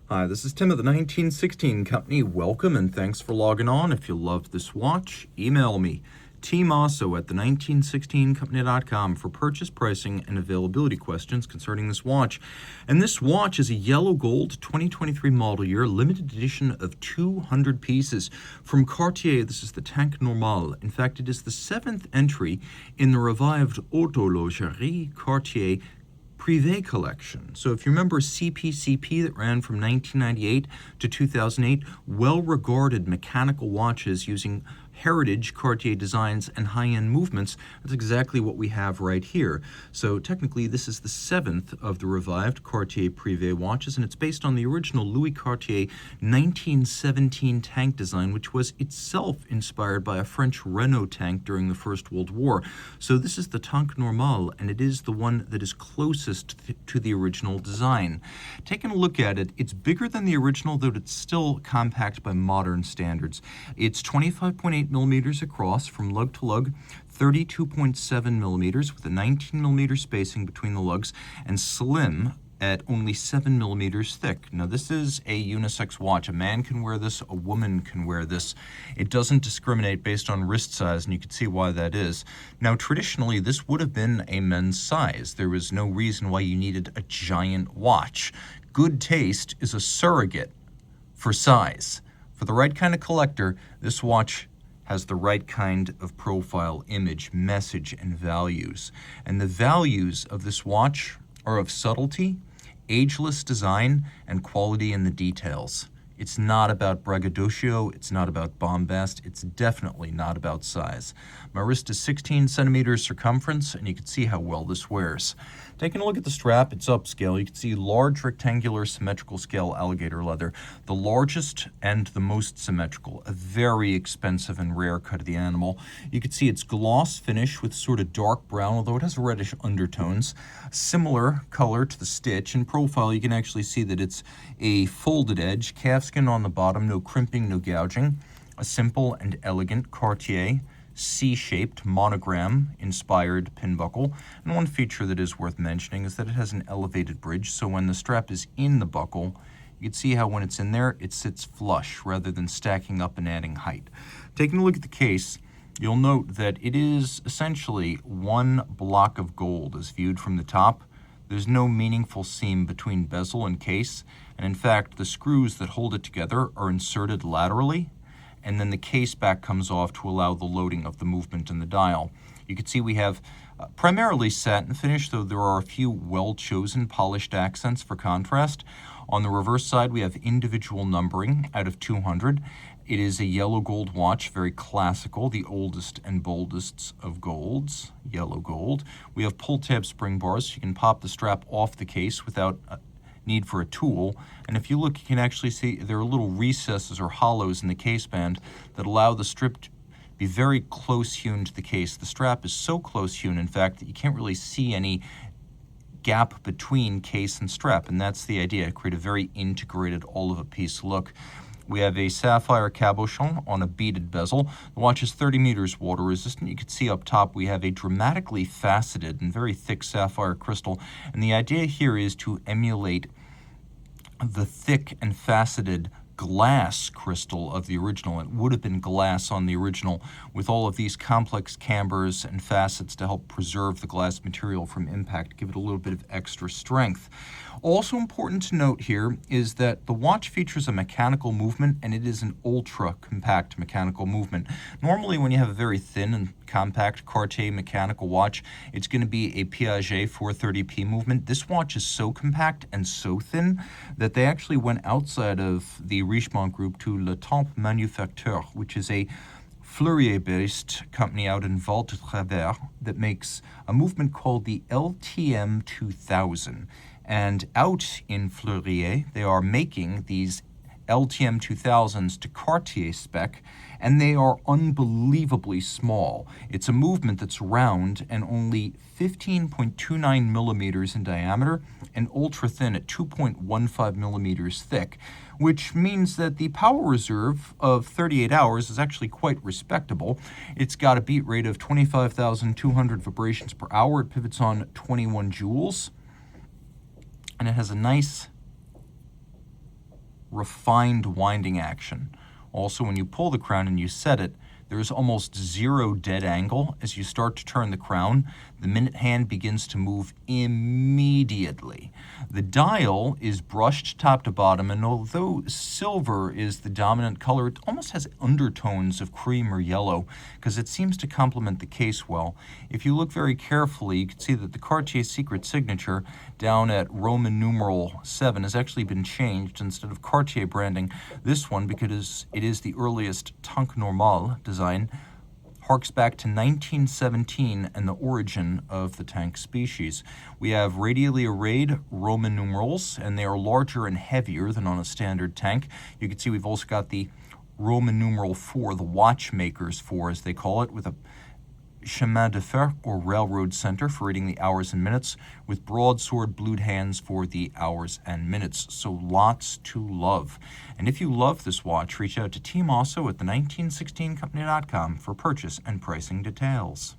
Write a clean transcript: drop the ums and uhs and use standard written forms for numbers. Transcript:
Hi, this is Tim of the 1916 Company. Welcome and thanks for logging on. If you love this watch, email me, Team Mosso at the1916company.com for purchase, pricing, and availability questions concerning this watch. And this watch is a yellow gold 2023 model year, limited edition of 200 pieces from Cartier. This is the Tank Normale. In fact, it is the 7th entry in the revived Horlogerie Cartier Privé collection. So if you remember CPCP that ran from 1998 to 2008, well-regarded mechanical watches using heritage Cartier designs and high-end movements, that's exactly what we have right here. So technically this is the 7th of the revived Cartier Privé watches, and it's based on the original Louis Cartier 1917 tank design, which was itself inspired by a French Renault tank during the First World War. So this is the Tank Normale, and it is the one that is closest to the original design. Taking a look at it, it's bigger than the original, though it's still compact by modern standards. It's 25.8 millimeters across from lug to lug, 32.7 millimeters with a 19 millimeter spacing between the lugs, and slim at only 7 millimeters thick. Now this is a unisex watch. A man can wear this, a woman can wear this. It doesn't discriminate based on wrist size, and you can see why that is. Now traditionally this would have been a men's size. There was no reason why you needed a giant watch. Good taste is a surrogate for size. For the right kind of collector, this watch has the right kind of profile, image, message, and values. And the values of this watch are of subtlety, ageless design, and quality in the details. It's not about braggadocio, it's not about bombast, it's definitely not about size. My wrist is 16 centimeters circumference, and you can see how well this wears. Taking a look at the strap, it's upscale. You can see large rectangular symmetrical scale alligator leather, the largest and the most symmetrical, a very expensive and rare cut of the animal. You can see it's gloss finish with sort of dark brown, although it has reddish undertones. Similar color to the stitch. In profile, you can actually see that it's a folded edge, calfskin on the bottom, no crimping, no gouging. A simple and elegant Cartier C-shaped monogram-inspired pin buckle. And one feature that is worth mentioning is that it has an elevated bridge, so when the strap is in the buckle, you can see how when it's in there, it sits flush rather than stacking up and adding height. Taking a look at the case, you'll note that it is essentially one block of gold as viewed from the top. There's no meaningful seam between bezel and case, and in fact, the screws that hold it together are inserted laterally, and then the case back comes off to allow the loading of the movement in the dial. You can see we have primarily satin finish, though there are a few well-chosen polished accents for contrast. On the reverse side, we have individual numbering out of 200. It is a yellow gold watch, very classical, the oldest and boldest of golds, yellow gold. We have pull-tab spring bars, so you can pop the strap off the case without need for a tool. And if you look, you can actually see there are little recesses or hollows in the case band that allow the strip to be very close hewn to the case. The strap is so close hewn, in fact, that you can't really see any gap between case and strap, and that's the idea, create a very integrated all-of-a-piece look. We have a sapphire cabochon on a beaded bezel. The watch is 30 meters water resistant. You can see up top we have a dramatically faceted and very thick sapphire crystal. And the idea here is to emulate the thick and faceted glass crystal of the original. It would have been glass on the original with all of these complex cambers and facets to help preserve the glass material from impact, give it a little bit of extra strength. Also important to note here is that the watch features a mechanical movement, and it is an ultra-compact mechanical movement. Normally when you have a very thin and compact Cartier mechanical watch, it's going to be a Piaget 430p movement. This watch is so compact and so thin that they actually went outside of the Richemont group to Le Temps Manufacteur, which is a Fleurier-based company out in Val de Travers that makes a movement called the LTM 2000. And out in Fleurier, they are making these LTM 2000s to Cartier spec, and they are unbelievably small. It's a movement that's round and only 15.29 millimeters in diameter and ultra thin at 2.15 millimeters thick, which means that the power reserve of 38 hours is actually quite respectable. It's got a beat rate of 25,200 vibrations per hour. It pivots on 21 joules, and it has a nice refined winding action. Also, when you pull the crown and you set it, there's almost zero dead angle. As you start to turn the crown, the minute hand begins to move immediately. The dial is brushed top to bottom, and although silver is the dominant color, it almost has undertones of cream or yellow because it seems to complement the case well. If you look very carefully, you can see that the Cartier secret signature down at Roman numeral 7 has actually been changed. Instead of Cartier branding this one, because it is the earliest Tank Normale design, harks back to 1917 and the origin of the tank species. We have radially arrayed Roman numerals, and they are larger and heavier than on a standard tank. You can see we've also got the Roman numeral 4, the watchmaker's 4 as they call it, with a chemin de fer or railroad center for reading the hours and minutes, with broadsword blued hands for the hours and minutes. So lots to love. And if you love this watch, reach out to Team Mosso at the 1916company.com for purchase and pricing details.